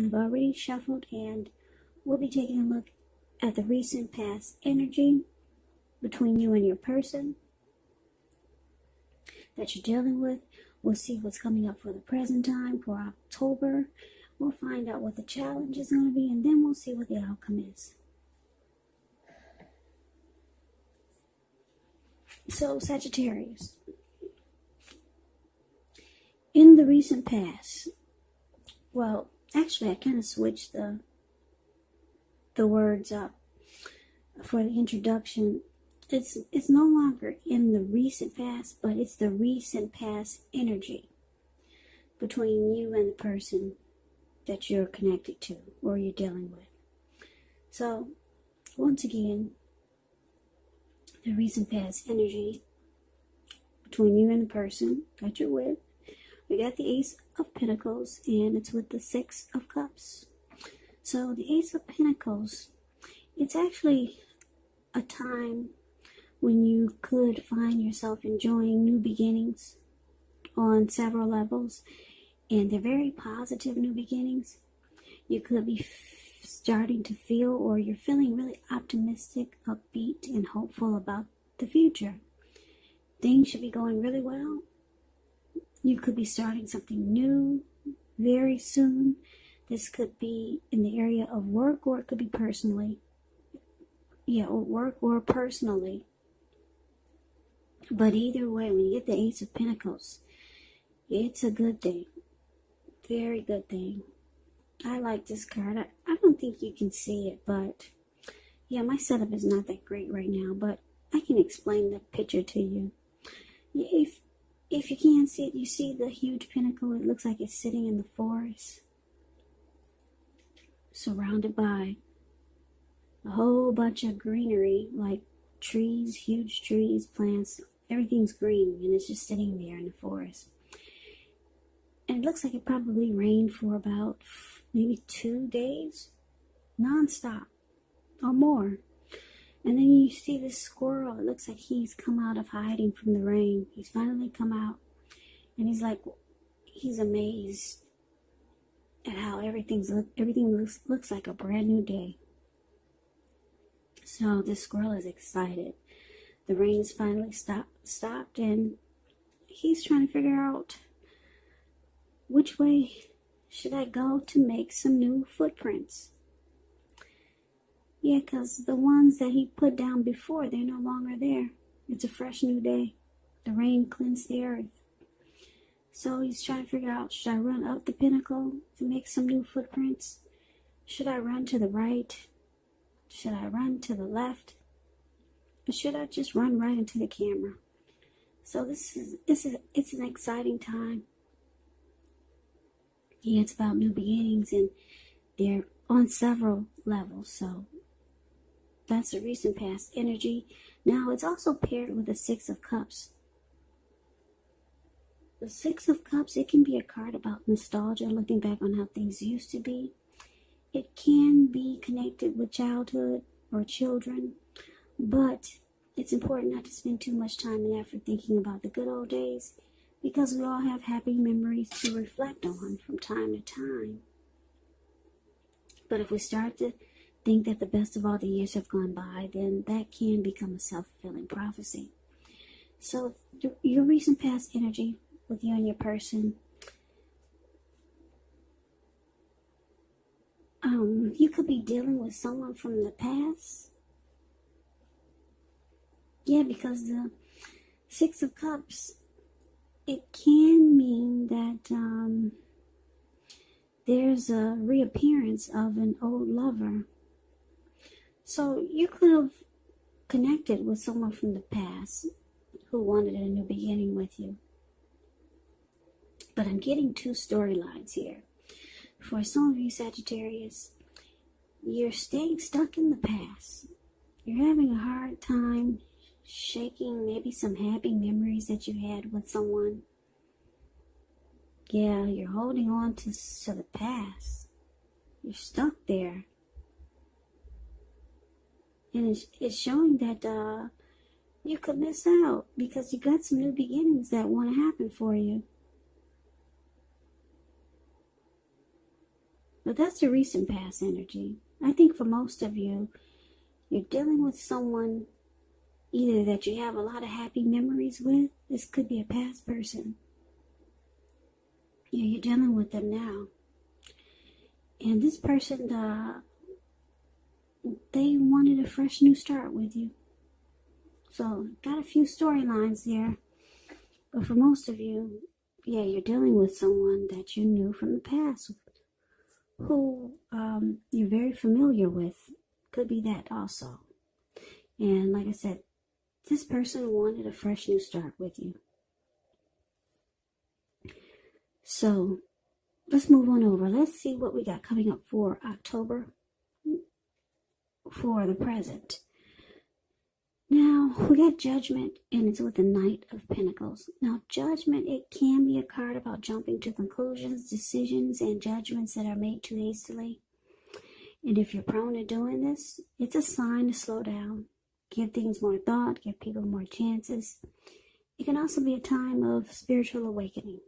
I've already shuffled, and we'll be taking a look at the recent past energy between you and your person that you're dealing with. We'll see what's coming up for the present time for October. We'll find out what the challenge is going to be, and then we'll see what the outcome is. So, Sagittarius, in the recent past, well, actually, I kind of switched the words up for the introduction. It's no longer in the recent past, but it's the recent past energy between you and the person that you're connected to or you're dealing with. So, once again, the recent past energy between you and the person that you're with. We got the Ace of Pentacles, and it's with the Six of Cups. So the Ace of Pentacles, it's actually a time when you could find yourself enjoying new beginnings on several levels, and they're very positive new beginnings. You could be starting to feel, or you're feeling really optimistic, upbeat, and hopeful about the future. Things should be going really well. You could be starting something new very soon. This could be in the area of work, or it could be personally. Yeah, or work or personally. But either way, when you get the Ace of Pentacles, it's a good thing. Very good thing. I like this card. I don't think you can see it, but yeah, my setup is not that great right now, but I can explain the picture to you. If you can't see it, you see the huge pinnacle. It looks like it's sitting in the forest, surrounded by a whole bunch of greenery, like trees, huge trees, plants. Everything's green, and it's just sitting there in the forest. And it looks like it probably rained for about maybe 2 days, non-stop, or more. And then you see this squirrel. It looks like he's come out of hiding from the rain. He's finally come out, and he's amazed at how everything looks like a brand new day. So this squirrel is excited. The rain is finally stopped, and he's trying to figure out which way should I go to make some new footprints. Yeah, because the ones that he put down before, they're no longer there. It's a fresh new day. The rain cleansed the earth. So he's trying to figure out, should I run up the pinnacle to make some new footprints? Should I run to the right? Should I run to the left? Or should I just run right into the camera? So it's an exciting time. Yeah, it's about new beginnings, and they're on several levels. So that's the recent past energy. Now, it's also paired with the Six of Cups. The Six of Cups, it can be a card about nostalgia, looking back on how things used to be. It can be connected with childhood or children, but it's important not to spend too much time and effort thinking about the good old days, because we all have happy memories to reflect on from time to time. But if we start to think that the best of all the years have gone by, then that can become a self-fulfilling prophecy. So your recent past energy with you and your person, you could be dealing with someone from the past. Yeah, because the Six of Cups, it can mean that there's a reappearance of an old lover. So you could have connected with someone from the past who wanted a new beginning with you. But I'm getting two storylines here. For some of you Sagittarius, you're staying stuck in the past. You're having a hard time shaking maybe some happy memories that you had with someone. Yeah, you're holding on to the past. You're stuck there. And it's showing that you could miss out because you got some new beginnings that want to happen for you. But that's the recent past energy. I think for most of you, you're dealing with someone either that you have a lot of happy memories with. This could be a past person. Yeah, you're dealing with them now. And this person, they wanted a fresh new start with you. So, got a few storylines there. But for most of you, yeah, you're dealing with someone that you knew from the past, who you're very familiar with. Could be that also. And like I said, this person wanted a fresh new start with you. So, let's move on over. Let's see what we got coming up for October for the present. Now, we got Judgment, and it's with the Knight of Pentacles. Now, Judgment, it can be a card about jumping to conclusions, decisions, and judgments that are made too hastily. And if you're prone to doing this, it's a sign to slow down. Give things more thought, give people more chances. It can also be a time of spiritual awakening.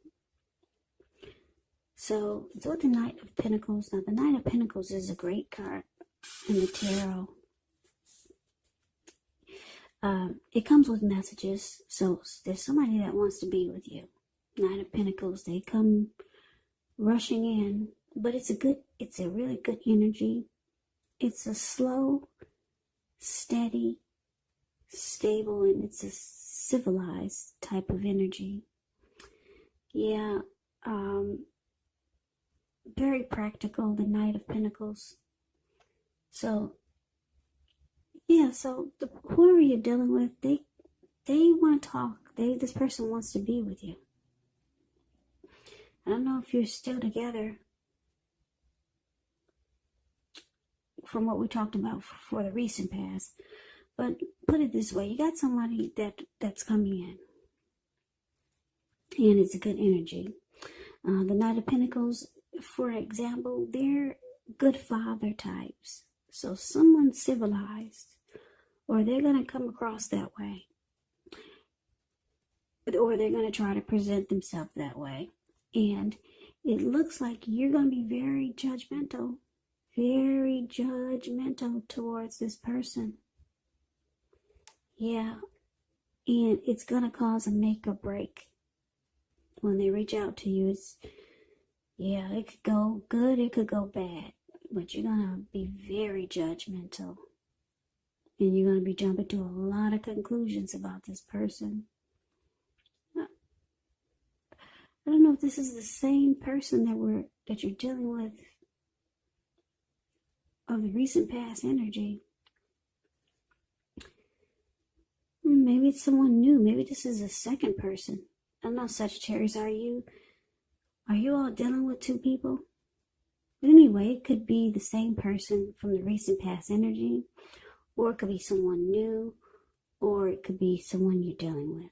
So, it's with the Knight of Pentacles. Now, the Knight of Pentacles is a great card in the tarot. It comes with messages, so there's somebody that wants to be with you. Knight of Pentacles, they come rushing in, but it's a really good energy. It's a slow, steady, stable, and it's a civilized type of energy. Yeah, very practical, the Knight of Pentacles. So, yeah, so whoever you're dealing with, they want to talk. This person wants to be with you. I don't know if you're still together from what we talked about for the recent past, but put it this way, you got somebody that's coming in, and it's a good energy. The Knight of Pentacles, for example, they're good father types. So someone civilized, or they're going to come across that way, or they're going to try to present themselves that way. And it looks like you're going to be very judgmental towards this person. Yeah, and it's going to cause a make or break when they reach out to you. It could go good, it could go bad, but you're going to be very judgmental. And you're going to be jumping to a lot of conclusions about this person. I don't know if this is the same person that you're dealing with of the recent past energy. Maybe it's someone new. Maybe this is a second person. I don't know, Sagittarius, are you all dealing with two people? But anyway, it could be the same person from the recent past energy, or it could be someone new, or it could be someone you're dealing with.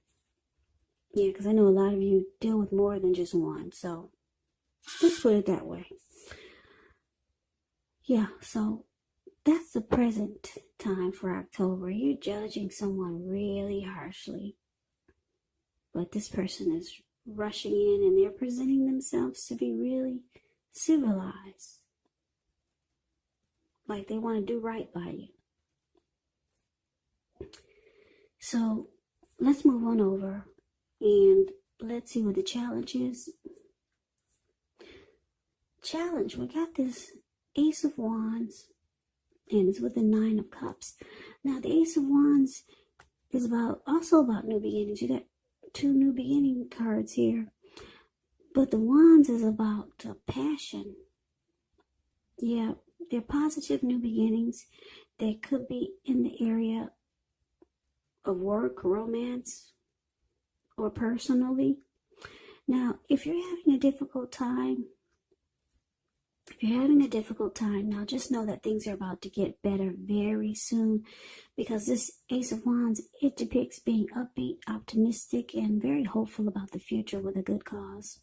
Yeah, because I know a lot of you deal with more than just one, so let's put it that way. Yeah, so that's the present time for October. You're judging someone really harshly, but this person is rushing in and they're presenting themselves to be really civilized. Like they want to do right by you. So let's move on over and let's see what the challenge is. Challenge, we got this Ace of Wands, and it's with the Nine of Cups. Now the Ace of Wands is also about new beginnings. You got two new beginning cards here, but the Wands is about passion. Yeah, they're positive new beginnings. They could be in the area of work, romance, or personally. Now, if you're having a difficult time, now just know that things are about to get better very soon, because this Ace of Wands, it depicts being upbeat, optimistic, and very hopeful about the future with a good cause.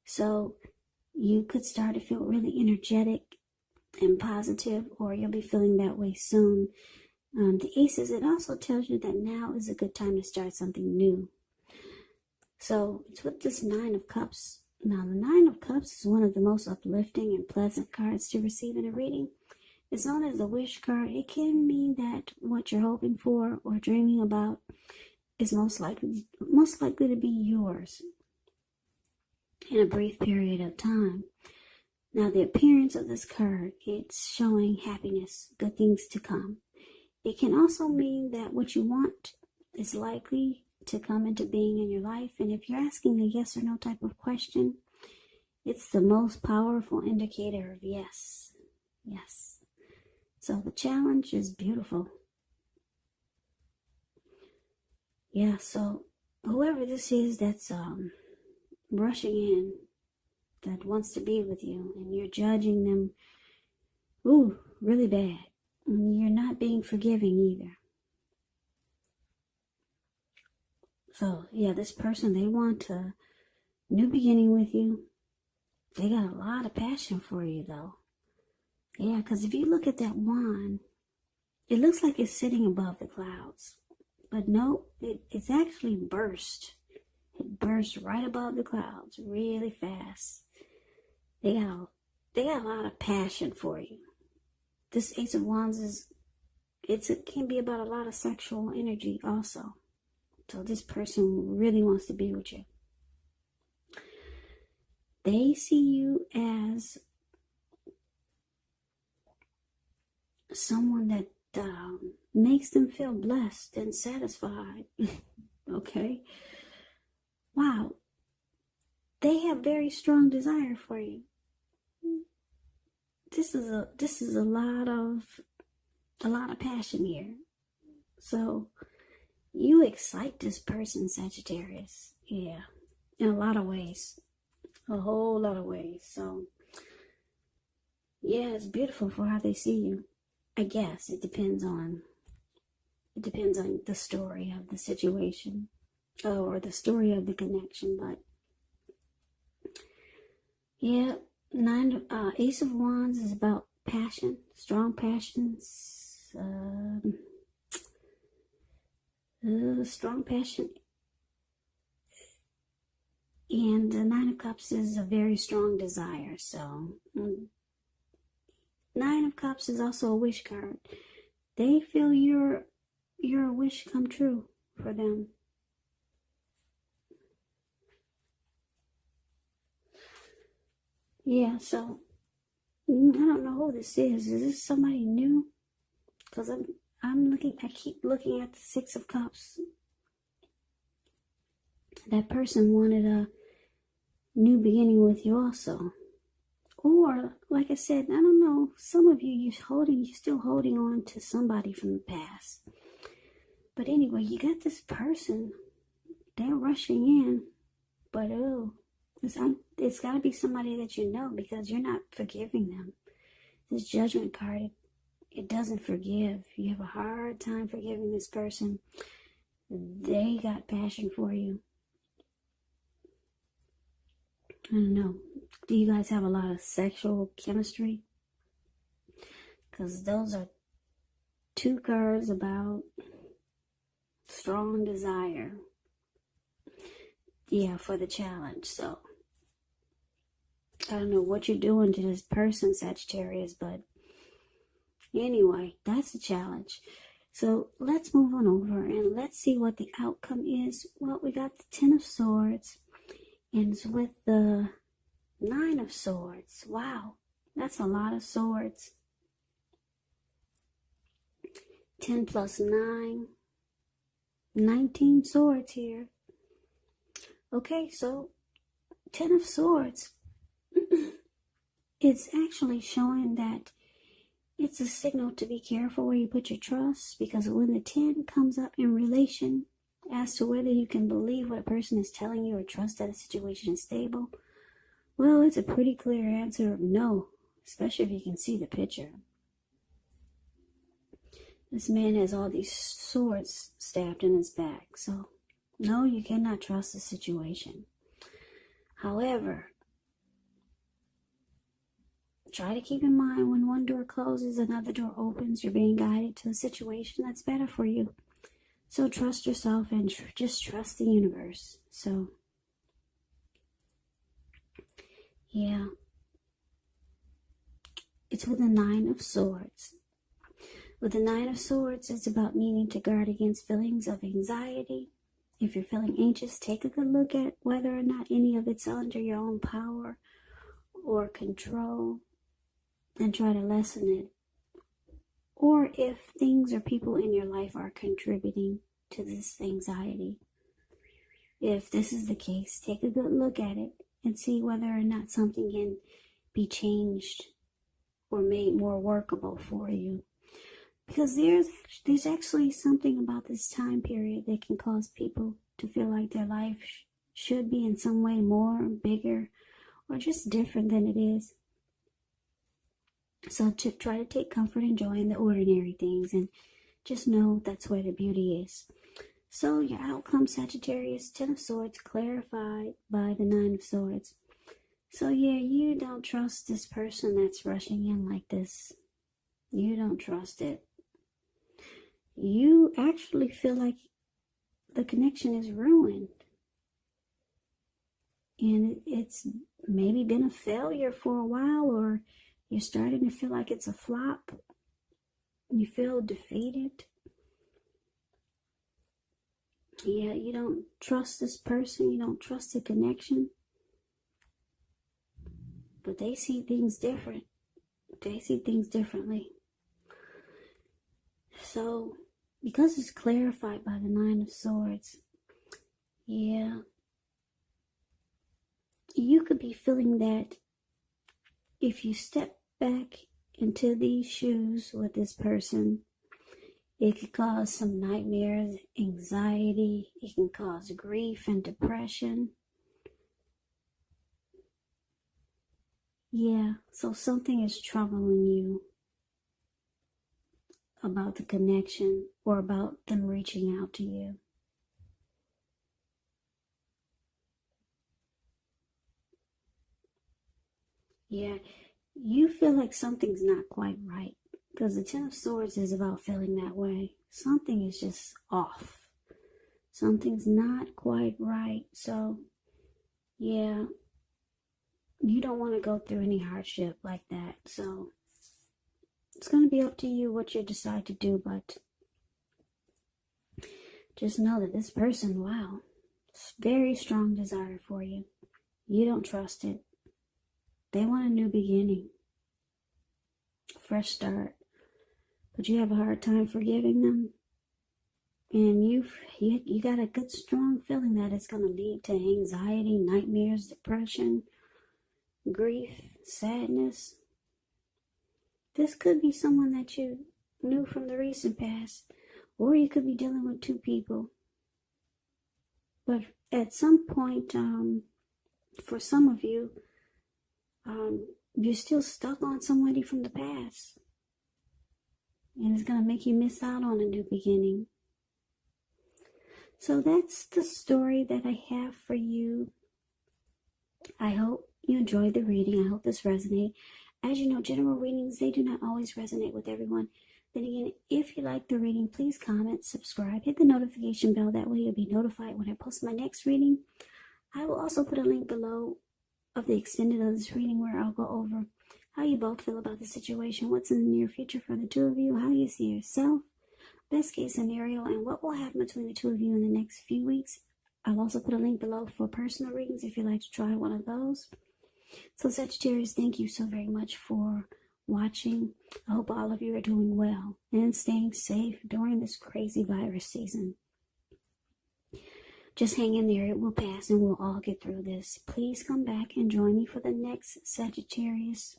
So you could start to feel really energetic and positive, or you'll be feeling that way soon. The Aces, it also tells you that now is a good time to start something new. So it's with this Nine of Cups. Now, the Nine of Cups is one of the most uplifting and pleasant cards to receive in a reading. It's known as the wish card. It can mean that what you're hoping for or dreaming about is most likely to be yours in a brief period of time. Now, the appearance of this card, it's showing happiness, good things to come. It can also mean that what you want is likely to come into being in your life. And if you're asking a yes or no type of question, it's the most powerful indicator of yes. Yes. So the challenge is beautiful. Yeah, so whoever this is that's rushing in, that wants to be with you, and you're judging them, really bad. And you're not being forgiving either. So, yeah, this person, they want a new beginning with you. They got a lot of passion for you, though. Yeah, because if you look at that wand, it looks like it's sitting above the clouds. But no, it's actually burst. It burst right above the clouds really fast. They got a lot of passion for you. This Ace of Wands it can be about a lot of sexual energy also. So this person really wants to be with you. They see you as someone that makes them feel blessed and satisfied. Okay? Wow. They have very strong desire for you. This is a lot of passion here. So you excite this person, Sagittarius. Yeah. In a lot of ways. A whole lot of ways. So yeah, it's beautiful for how they see you. I guess it depends on the story of the situation or the story of the connection, but yeah, Ace of Wands is about passion, strong passions, strong passion, and the Nine of Cups is a very strong desire. So Nine of Cups is also a wish card. They feel your wish come true for them. Yeah, so I don't know who this is. Is this somebody new? Because I keep looking at the Six of Cups. That person wanted a new beginning with you also. Or, like I said, I don't know, some of you're still holding on to somebody from the past. But anyway, you got this person, they're rushing in, but it's got to be somebody that you know, because you're not forgiving them. This Judgment card, it doesn't forgive. You have a hard time forgiving this person. They got passion for you. I don't know. Do you guys have a lot of sexual chemistry? Because those are two cards about strong desire. Yeah, for the challenge. So I don't know what you're doing to this person, Sagittarius, but anyway, that's the challenge. So let's move on over and let's see what the outcome is. Well, we got the Ten of Swords, and it's with the Nine of Swords. Wow, that's a lot of swords. 10 plus 9, 19 swords here. Okay, so 10 of Swords. It's actually showing that it's a signal to be careful where you put your trust, because when the 10 comes up in relation as to whether you can believe what a person is telling you or trust that a situation is stable, well, it's a pretty clear answer of no, especially if you can see the picture. This man has all these swords stabbed in his back, so no, you cannot trust the situation. However, try to keep in mind when one door closes, another door opens. You're being guided to a situation that's better for you. So trust yourself and just trust the universe. So Yeah. It's with the Nine of Swords. With the Nine of Swords, it's about needing to guard against feelings of anxiety. If you're feeling anxious, take a good look at whether or not any of it's under your own power or control and try to lessen it. Or if things or people in your life are contributing to this anxiety. If this is the case, take a good look at it and see whether or not something can be changed or made more workable for you. Because there's actually something about this time period that can cause people to feel like their life should be in some way more, bigger, or just different than it is. So to try to take comfort and joy in the ordinary things and just know that's where the beauty is. So your outcome, Sagittarius, 10 of Swords, clarified by the 9 of Swords. So yeah, you don't trust this person that's rushing in like this. You don't trust it. You actually feel like the connection is ruined. And it's maybe been a failure for a while, or you're starting to feel like it's a flop. You feel defeated. Yeah, you don't trust this person. You don't trust the connection. But they see things different. They see things differently. So, because it's clarified by the 9 of Swords, yeah, you could be feeling that if you step back into these shoes with this person, it could cause some nightmares, anxiety, it can cause grief and depression. Yeah, so something is troubling you about the connection or about them reaching out to you. Yeah, you feel like something's not quite right because the 10 of Swords is about feeling that way. Something is just off. Something's not quite right. So, yeah, you don't want to go through any hardship like that. So, it's going to be up to you what you decide to do, but just know that this person, wow, very strong desire for you. You don't trust it. They want a new beginning, a fresh start, but you have a hard time forgiving them. And you got a good, strong feeling that it's going to lead to anxiety, nightmares, depression, grief, sadness. This could be someone that you knew from the recent past, or you could be dealing with two people. But at some point, for some of you, you're still stuck on somebody from the past. And it's going to make you miss out on a new beginning. So that's the story that I have for you. I hope you enjoyed the reading. I hope this resonated. As you know, general readings, they do not always resonate with everyone. Then again, if you like the reading, please comment, subscribe, hit the notification bell. That way you'll be notified when I post my next reading. I will also put a link below of the extended of this reading where I'll go over how you both feel about the situation, what's in the near future for the two of you, how you see yourself, best case scenario, and what will happen between the two of you in the next few weeks. I'll also put a link below for personal readings if you'd like to try one of those. So Sagittarius, thank you so very much for watching. I hope all of you are doing well and staying safe during this crazy virus season. Just hang in there. It will pass and we'll all get through this. Please come back and join me for the next Sagittarius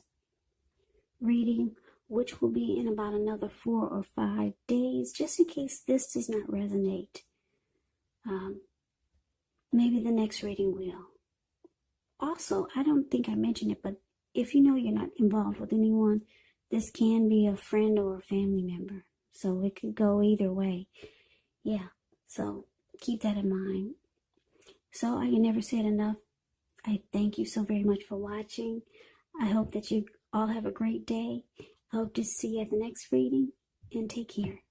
reading, which will be in about another 4 or 5 days, just in case this does not resonate. Maybe the next reading will. Also, I don't think I mentioned it, but if you know you're not involved with anyone, this can be a friend or a family member. So it could go either way. Yeah, so keep that in mind. So I can never say it enough. I thank you so very much for watching. I hope that you all have a great day. I hope to see you at the next reading, and take care.